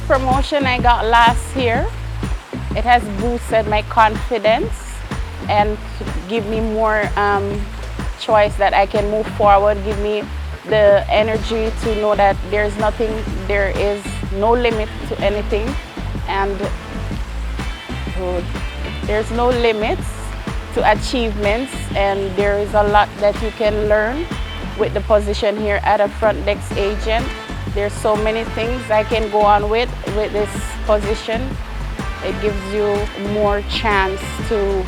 promotion I got last year. It has boosted my confidence and give me more choice that I can move forward, give me the energy to know that there is no limit to anything, and there's no limits to achievements, and there is a lot that you can learn with the position here at a front desk agent. There's so many things I can go on with this position. It gives you more chance to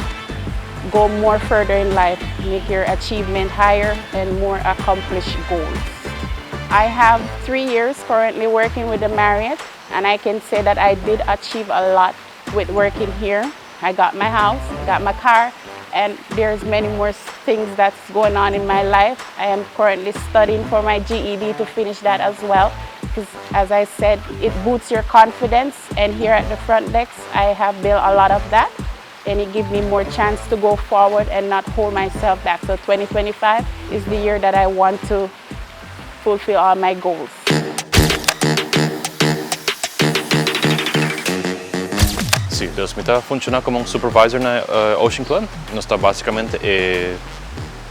go more further in life, make your achievement higher and more accomplished goals. I have 3 years currently working with the Marriott, and I can say that I did achieve a lot with working here. I got my house, got my car, and there's many more things that's going on in my life. I am currently studying for my GED to finish that as well, because as I said, it boosts your confidence, and here at the front desk, I have built a lot of that, and it gives me more chance to go forward and not hold myself back. So 2025 is the year that I want to fulfill all my goals. Sí, dus mi está funcionando como un supervisor na Ocean Club. Nos está básicamente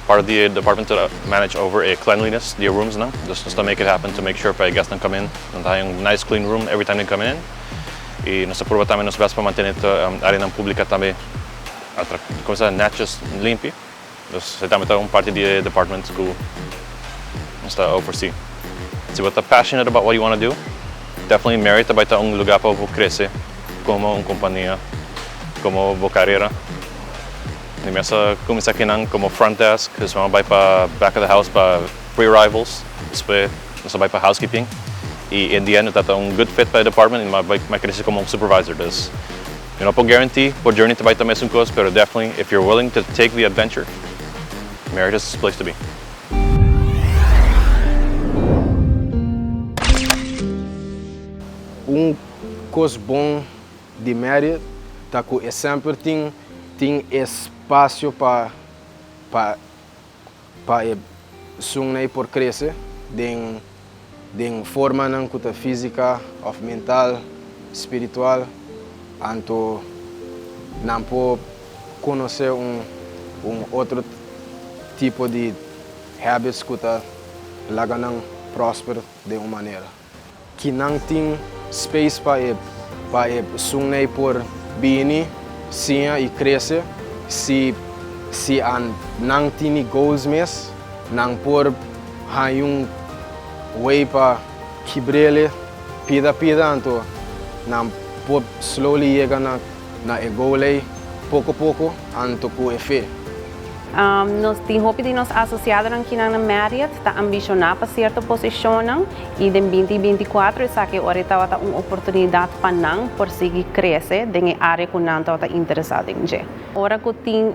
part of the department to manage over cleanliness, the rooms na. Dus nos está make it happen to make sure para guests come in, nos está un nice clean room every time they come in. Y nos aprueba también nos vas para mantener área na pública também, como se natures limpi. Dus também está un parte de department que nos está oversee. Si você está passionate about what you want to do, definitely Marriott vai estar un lugar para crece como una compañía, como una carrera. Y me hace comienza aquí como front desk, que se va para back of the house para pre-arrivals, después se va para housekeeping. Y in the end, está un good fit para el department y me crece como un supervisor. Entonces, no puedo guarantee por journey te va a tomar un costo, pero definitely, if you're willing to take the adventure, Marriott is the place to be. Coisa bom de Marriott tá que sempre tem espaço para sonhar por crescer, de forma não que física, ou mental, espiritual, então não pode conhecer outro tipo de hábitos que tá lá não próspero de uma maneira que não tem space para sonhar por bem, sim e crescer. Se não tem goals mesmo, não pode ter way para quebrar pida, então não pode slowly chegar na goal pouco a pouco, então com fé. Nós temos de nos asociadonan aqui na Marriott, está ambicionar para certa posição e em 2024 essa que agora está uma oportunidade para nós por seguir crescer na área que nós está interessado em. Agora que tem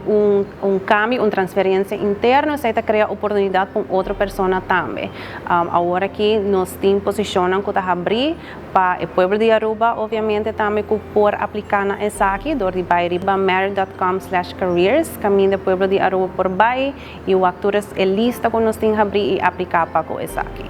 cambio, uma transferência interna, você está criando oportunidade para outra pessoa também. Agora que nós temos posição que está abrir para o povo de Aruba, obviamente também que por aplicar na essa aqui, do de arubamarriott.com/careers, caminho do povo de Aruba por baixo e o actores é lista que nós temos que abrir e aplicar para essa aqui.